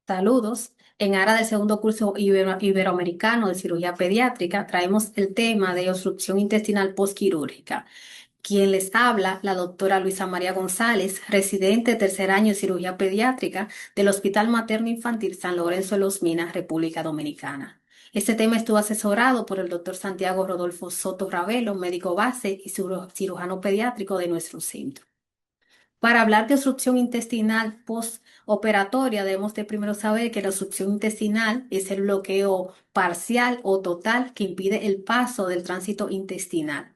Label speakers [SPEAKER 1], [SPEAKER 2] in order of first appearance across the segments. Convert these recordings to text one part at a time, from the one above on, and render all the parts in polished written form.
[SPEAKER 1] Saludos. En área del segundo curso iberoamericano de cirugía pediátrica traemos el tema de obstrucción intestinal postquirúrgica. Quien les habla, la doctora Luisa María González, residente de tercer año de cirugía pediátrica del Hospital Materno Infantil San Lorenzo de Los Minas, República Dominicana. Este tema estuvo asesorado por el doctor Santiago Rodolfo Soto Ravelo, médico base y cirujano pediátrico de nuestro centro. Para hablar de obstrucción intestinal postoperatoria, debemos de primero saber que la obstrucción intestinal es el bloqueo parcial o total que impide el paso del tránsito intestinal.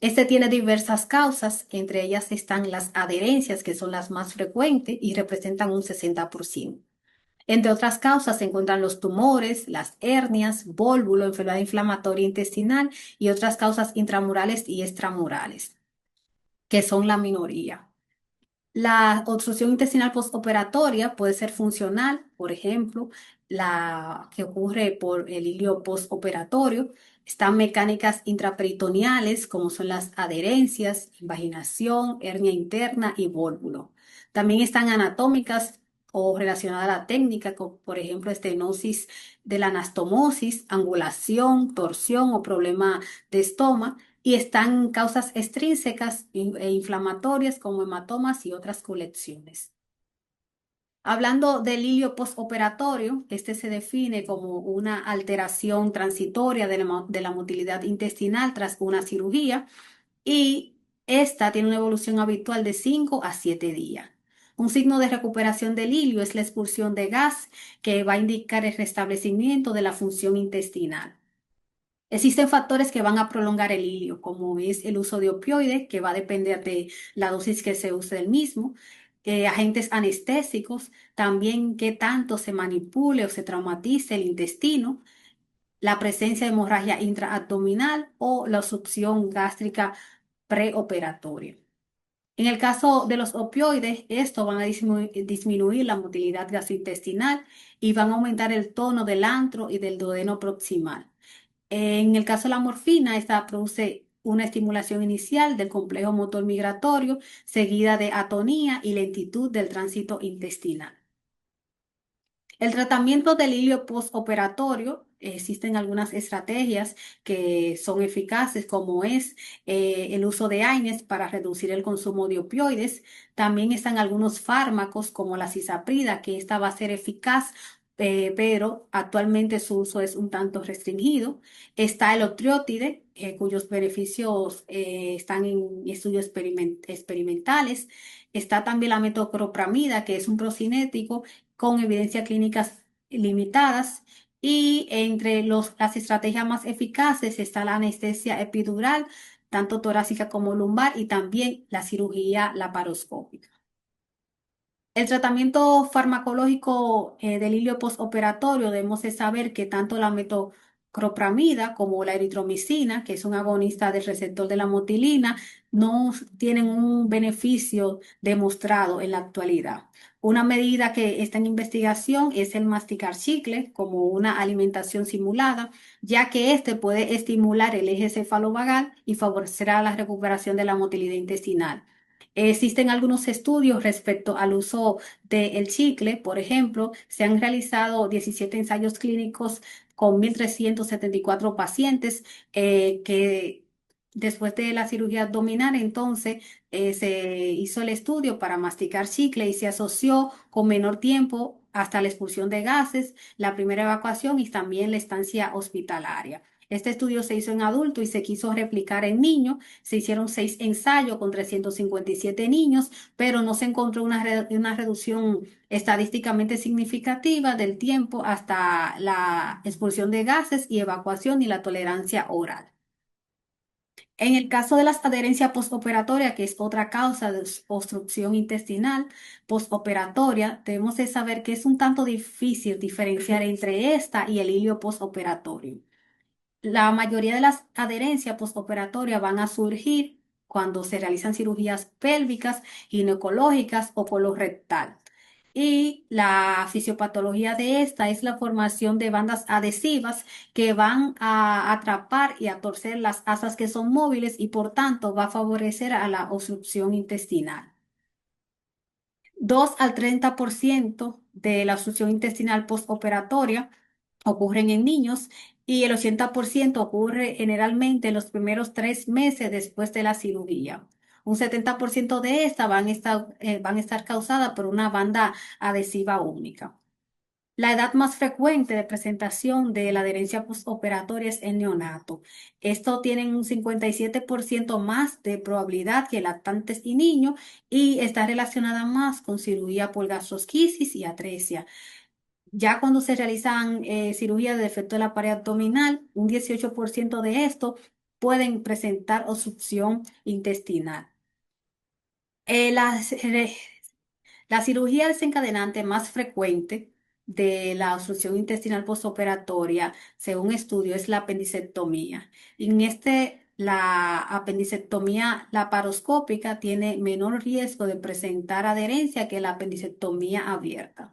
[SPEAKER 1] Este tiene diversas causas, entre ellas están las adherencias, que son las más frecuentes y representan un 60%. Entre otras causas se encuentran los tumores, las hernias, vólvulo, enfermedad inflamatoria intestinal y otras causas intramurales y extramurales, que son la minoría. La obstrucción intestinal postoperatoria puede ser funcional, por ejemplo, la que ocurre por el hilio postoperatorio. Están mecánicas intraperitoneales, como son las adherencias, invaginación, hernia interna y vólvulo. También están anatómicas o relacionadas a la técnica, como por ejemplo estenosis de la anastomosis, angulación, torsión o problema de estoma y están causas extrínsecas e inflamatorias como hematomas y otras colecciones. Hablando del hilio postoperatorio, este se define como una alteración transitoria de la motilidad intestinal tras una cirugía y esta tiene una evolución habitual de 5 a 7 días. Un signo de recuperación del hilio es la expulsión de gas que va a indicar el restablecimiento de la función intestinal. Existen factores que van a prolongar el hilio, como es el uso de opioides, que va a depender de la dosis que se use del mismo, agentes anestésicos, también qué tanto se manipule o se traumatice el intestino, la presencia de hemorragia intraabdominal o la obstrucción gástrica preoperatoria. En el caso de los opioides, estos van a disminuir la motilidad gastrointestinal y van a aumentar el tono del antro y del duodeno proximal. En el caso de la morfina, esta produce una estimulación inicial del complejo motor migratorio, seguida de atonía y lentitud del tránsito intestinal. El tratamiento del hilio postoperatorio, existen algunas estrategias que son eficaces, como es el uso de AINES para reducir el consumo de opioides. También están algunos fármacos como la cisaprida, que esta va a ser eficaz, pero actualmente su uso es un tanto restringido. Está el optriótide, cuyos beneficios están en estudios experimentales. Está también la metoclopramida, que es un procinético con evidencias clínicas limitadas. Y entre las estrategias más eficaces está la anestesia epidural, tanto torácica como lumbar, y también la cirugía laparoscópica. El tratamiento farmacológico del hilio postoperatorio debemos de saber que tanto la metoclopramida como la eritromicina, que es un agonista del receptor de la motilina, no tienen un beneficio demostrado en la actualidad. Una medida que está en investigación es el masticar chicle como una alimentación simulada, ya que este puede estimular el eje cefalovagal y favorecerá la recuperación de la motilidad intestinal. Existen algunos estudios respecto al uso del chicle. Por ejemplo, se han realizado 17 ensayos clínicos con 1.374 pacientes que después de la cirugía abdominal, entonces se hizo el estudio para masticar chicle y se asoció con menor tiempo hasta la expulsión de gases, la primera evacuación y también la estancia hospitalaria. Este estudio se hizo en adulto y se quiso replicar en niños. Se hicieron 6 ensayos con 357 niños, pero no se encontró una reducción estadísticamente significativa del tiempo hasta la expulsión de gases y evacuación y la tolerancia oral. En el caso de las adherencias postoperatoria, que es otra causa de obstrucción intestinal postoperatoria, debemos de saber que es un tanto difícil diferenciar entre esta y el hilio postoperatorio. La mayoría de las adherencias postoperatorias van a surgir cuando se realizan cirugías pélvicas, ginecológicas o colorectal. Y la fisiopatología de esta es la formación de bandas adhesivas que van a atrapar y a torcer las asas que son móviles y por tanto va a favorecer a la obstrucción intestinal. 2 al 30% de la obstrucción intestinal postoperatoria ocurren en niños y el 80% ocurre generalmente en los primeros 3 meses después de la cirugía. Un 70% de estas van a estar causadas por una banda adhesiva única. La edad más frecuente de presentación de la adherencia postoperatoria es en neonato. Esto tiene un 57% más de probabilidad que lactantes y niños y está relacionada más con cirugía por gastrosquisis y atresia. Ya cuando se realizan cirugía de defecto de la pared abdominal, un 18% de esto pueden presentar obstrucción intestinal. Eh, las, la cirugía desencadenante más frecuente de la obstrucción intestinal postoperatoria, según estudio, es la apendicectomía. En la apendicectomía laparoscópica tiene menor riesgo de presentar adherencia que la apendicectomía abierta.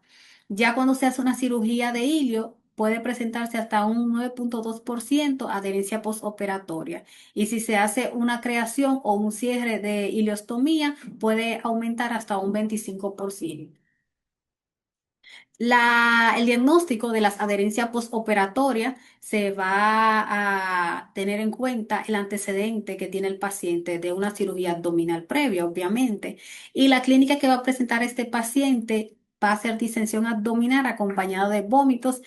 [SPEAKER 1] Ya cuando se hace una cirugía de ilio, puede presentarse hasta un 9,2% adherencia postoperatoria. Y si se hace una creación o un cierre de ileostomía, puede aumentar hasta un 25%. El diagnóstico de las adherencias postoperatorias se va a tener en cuenta el antecedente que tiene el paciente de una cirugía abdominal previa, obviamente, y la clínica que va a presentar este paciente va a ser distensión abdominal acompañado de vómitos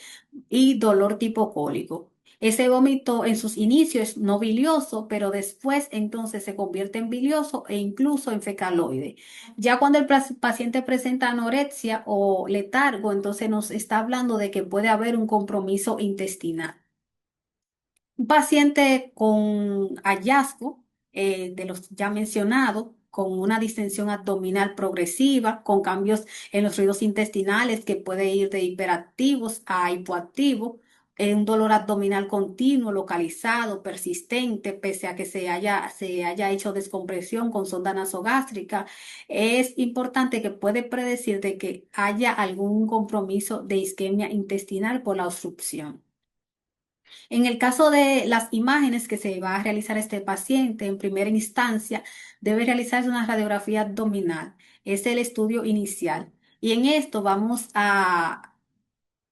[SPEAKER 1] y dolor tipo cólico. Ese vómito en sus inicios es no bilioso, pero después entonces se convierte en bilioso e incluso en fecaloide. Ya cuando el paciente presenta anorexia o letargo, entonces nos está hablando de que puede haber un compromiso intestinal. Un paciente con hallazgo de los ya mencionados, con una distensión abdominal progresiva, con cambios en los ruidos intestinales que puede ir de hiperactivos a hipoactivos, un dolor abdominal continuo, localizado, persistente, pese a que se haya hecho descompresión con sonda nasogástrica, es importante que puede predecir de que haya algún compromiso de isquemia intestinal por la obstrucción. En el caso de las imágenes que se va a realizar este paciente, en primera instancia, debe realizarse una radiografía abdominal. Es el estudio inicial. Y en esto vamos a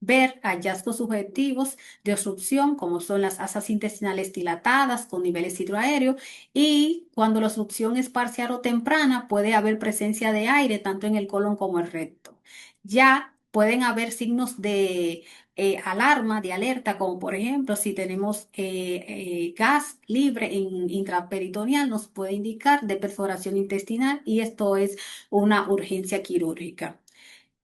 [SPEAKER 1] ver hallazgos subjetivos de obstrucción, como son las asas intestinales dilatadas con niveles hidroaéreos, y cuando la obstrucción es parcial o temprana, puede haber presencia de aire tanto en el colon como el recto. Ya pueden haber signos de alarma, de alerta, como por ejemplo si tenemos gas libre en intraperitoneal, nos puede indicar de perforación intestinal y esto es una urgencia quirúrgica.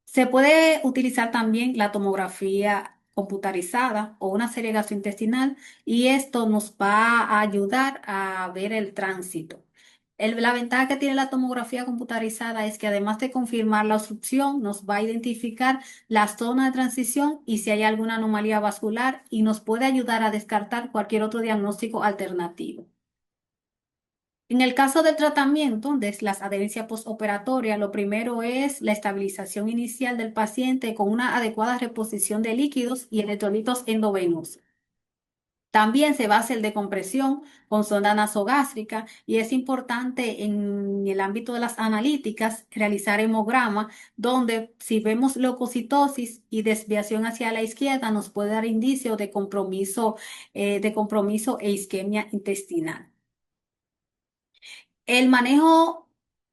[SPEAKER 1] Se puede utilizar también la tomografía computarizada o una serie gastrointestinal y esto nos va a ayudar a ver el tránsito. La ventaja que tiene la tomografía computarizada es que además de confirmar la obstrucción, nos va a identificar la zona de transición y si hay alguna anomalía vascular y nos puede ayudar a descartar cualquier otro diagnóstico alternativo. En el caso del tratamiento de las adherencias postoperatorias, lo primero es la estabilización inicial del paciente con una adecuada reposición de líquidos y electrolitos endovenosos. También se va a hacer decompresión con sonda nasogástrica y es importante en el ámbito de las analíticas realizar hemograma, donde si vemos leucocitosis y desviación hacia la izquierda nos puede dar indicio de compromiso e isquemia intestinal. El manejo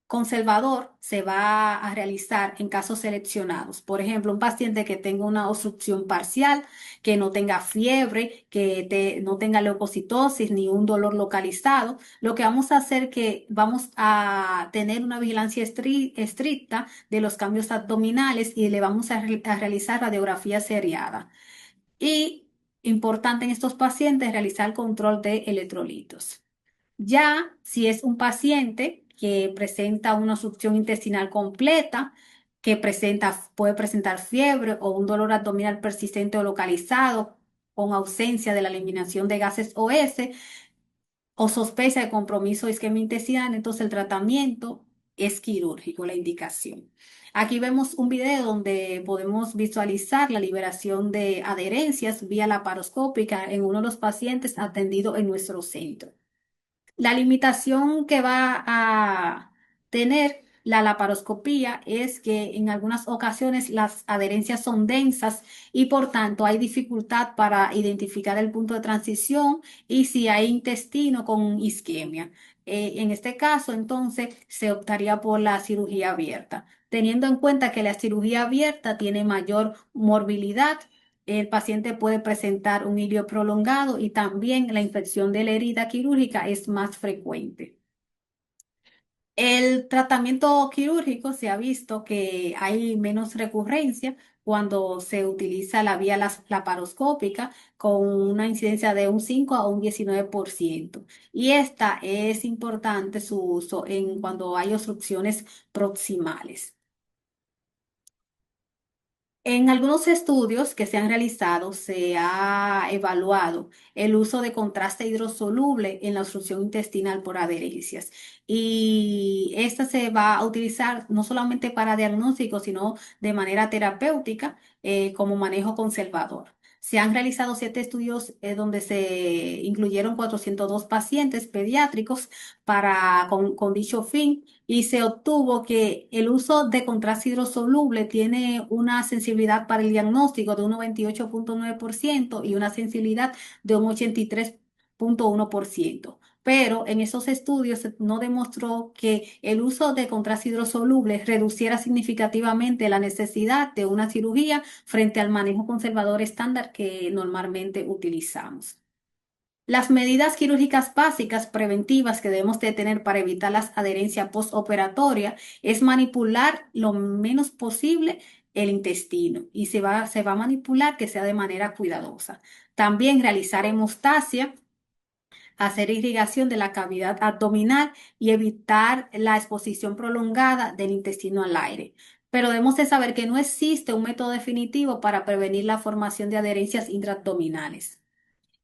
[SPEAKER 1] conservador se va a realizar en casos seleccionados. Por ejemplo, un paciente que tenga una obstrucción parcial, que no tenga fiebre, no tenga leucocitosis ni un dolor localizado. Lo que vamos a hacer que vamos a tener una vigilancia estricta de los cambios abdominales y le vamos a realizar radiografía seriada. Y importante en estos pacientes realizar control de electrolitos. Ya si es un paciente que presenta una obstrucción intestinal completa, puede presentar fiebre o un dolor abdominal persistente o localizado, con ausencia de la eliminación de gases OS o sospecha de compromiso isquemia intestinal, entonces el tratamiento es quirúrgico, la indicación. Aquí vemos un video donde podemos visualizar la liberación de adherencias vía laparoscópica en uno de los pacientes atendidos en nuestro centro. La limitación que va a tener la laparoscopía es que en algunas ocasiones las adherencias son densas y por tanto hay dificultad para identificar el punto de transición y si hay intestino con isquemia. En este caso, entonces, se optaría por la cirugía abierta, teniendo en cuenta que la cirugía abierta tiene mayor morbilidad. El paciente puede presentar un ilio prolongado y también la infección de la herida quirúrgica es más frecuente. El tratamiento quirúrgico se ha visto que hay menos recurrencia cuando se utiliza la vía laparoscópica con una incidencia de un 5 a un 19%. Y esta es importante su uso en cuando hay obstrucciones proximales. En algunos estudios que se han realizado, se ha evaluado el uso de contraste hidrosoluble en la obstrucción intestinal por adherencias. Y esta se va a utilizar no solamente para diagnóstico, sino de manera terapéutica como manejo conservador. Se han realizado 7 estudios donde se incluyeron 402 pacientes pediátricos con dicho fin y se obtuvo que el uso de contraste hidrosoluble tiene una sensibilidad para el diagnóstico de un 98,9% y una sensibilidad de un 83,1%. Pero en esos estudios no demostró que el uso de contraste hidrosoluble reduciera significativamente la necesidad de una cirugía frente al manejo conservador estándar que normalmente utilizamos. Las medidas quirúrgicas básicas preventivas que debemos de tener para evitar las adherencias postoperatoria es manipular lo menos posible el intestino y se va a manipular que sea de manera cuidadosa. También realizar hemostasia, hacer irrigación de la cavidad abdominal y evitar la exposición prolongada del intestino al aire. Pero debemos de saber que no existe un método definitivo para prevenir la formación de adherencias intraabdominales.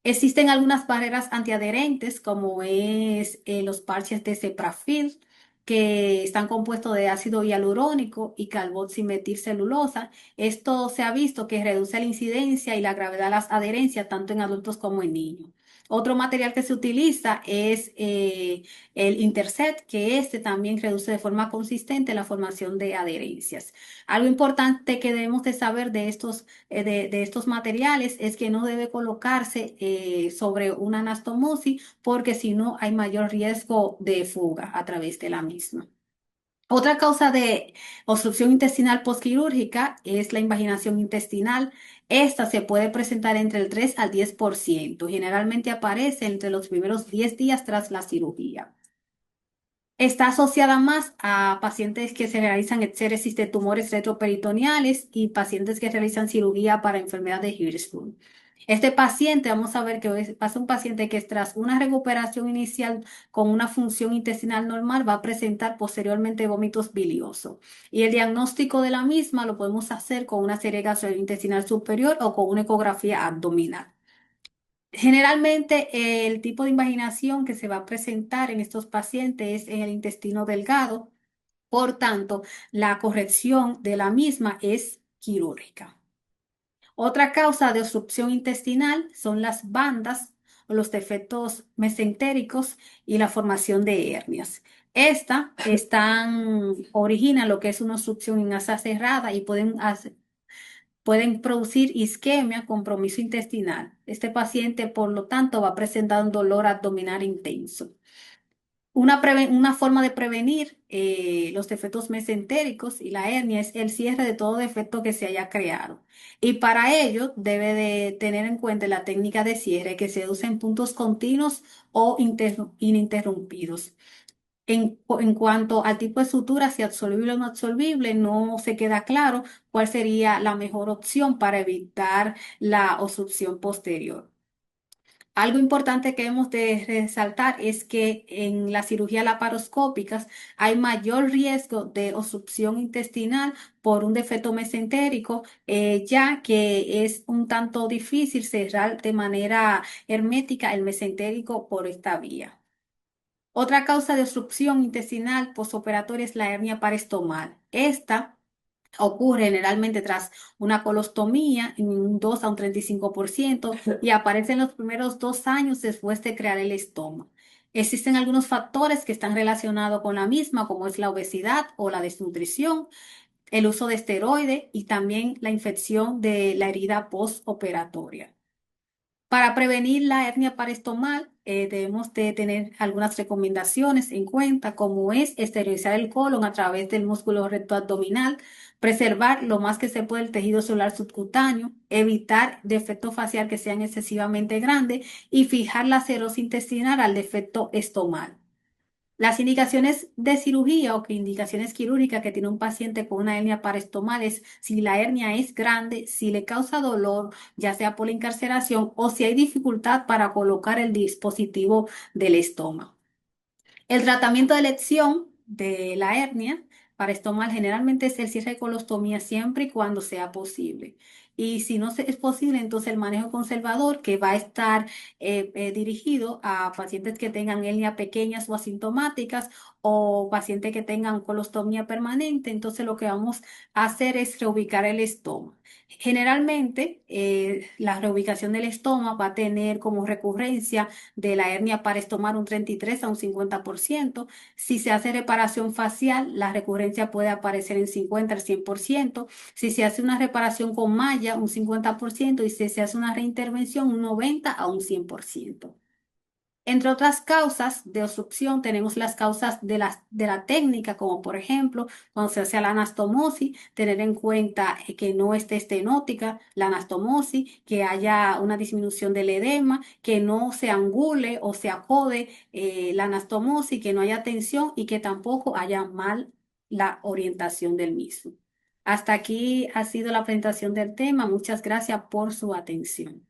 [SPEAKER 1] Existen algunas barreras antiadherentes, como es los parches de Ceprafil, que están compuestos de ácido hialurónico y carboximetilcelulosa. Esto se ha visto que reduce la incidencia y la gravedad de las adherencias tanto en adultos como en niños. Otro material que se utiliza es el Interset, que este también reduce de forma consistente la formación de adherencias. Algo importante que debemos de saber de estos materiales es que no debe colocarse sobre una anastomosis porque si no hay mayor riesgo de fuga a través de la misma. Otra causa de obstrucción intestinal postquirúrgica es la invaginación intestinal. Esta se puede presentar entre el 3 al 10%. Generalmente aparece entre los primeros 10 días tras la cirugía. Está asociada más a pacientes que se realizan exéresis de tumores retroperitoneales y pacientes que realizan cirugía para enfermedad de Hirschsprung. Este paciente, vamos a ver que pasa un paciente que tras una recuperación inicial con una función intestinal normal va a presentar posteriormente vómitos biliosos. Y el diagnóstico de la misma lo podemos hacer con una serie gastrointestinal superior o con una ecografía abdominal. Generalmente el tipo de invaginación que se va a presentar en estos pacientes es en el intestino delgado, por tanto, la corrección de la misma es quirúrgica. Otra causa de obstrucción intestinal son las bandas o los defectos mesentéricos y la formación de hernias. Originan lo que es una obstrucción en asa cerrada y pueden producir isquemia, compromiso intestinal. Este paciente, por lo tanto, va a presentar un dolor abdominal intenso. Una forma de prevenir los defectos mesentéricos y la hernia es el cierre de todo defecto que se haya creado. Y para ello debe de tener en cuenta la técnica de cierre que se usa en puntos continuos o ininterrumpidos. En cuanto al tipo de sutura, si absorbible o no absorbible, no se queda claro cuál sería la mejor opción para evitar la obstrucción posterior. Algo importante que hemos de resaltar es que en la cirugía laparoscópicas hay mayor riesgo de obstrucción intestinal por un defecto mesentérico, ya que es un tanto difícil cerrar de manera hermética el mesentérico por esta vía. Otra causa de obstrucción intestinal postoperatoria es la hernia parestomal. Esta ocurre generalmente tras una colostomía en un 2 a un 35% y aparece en los primeros 2 años después de crear el estómago. Existen algunos factores que están relacionados con la misma, como es la obesidad o la desnutrición, el uso de esteroides y también la infección de la herida postoperatoria. Para prevenir la hernia parestomal, debemos de tener algunas recomendaciones en cuenta, como es esterilizar el colon a través del músculo recto abdominal, preservar lo más que se puede el tejido celular subcutáneo, evitar defectos facial que sean excesivamente grandes y fijar la serosis intestinal al defecto estomal. Las indicaciones de cirugía o que indicaciones quirúrgicas que tiene un paciente con una hernia parestomal es si la hernia es grande, si le causa dolor, ya sea por la encarceración o si hay dificultad para colocar el dispositivo del estómago. El tratamiento de elección de la hernia para estomal generalmente es el cierre de colostomía siempre y cuando sea posible. Y si no es posible, entonces el manejo conservador que va a estar dirigido a pacientes que tengan hernia pequeñas o asintomáticas o pacientes que tengan colostomía permanente. Entonces lo que vamos a hacer es reubicar el estómago. Generalmente la reubicación del estómago va a tener como recurrencia de la hernia para estomar un 33 a un 50%. Si se hace reparación facial, la recurrencia puede aparecer en 50 al 100%. Si se hace una reparación con malla, un 50%. Y si se hace una reintervención, un 90 a un 100%. Entre otras causas de obstrucción, tenemos las causas de la técnica, como por ejemplo, cuando se hace la anastomosis, tener en cuenta que no esté estenótica la anastomosis, que haya una disminución del edema, que no se angule o se acode la anastomosis, que no haya tensión y que tampoco haya mal la orientación del mismo. Hasta aquí ha sido la presentación del tema. Muchas gracias por su atención.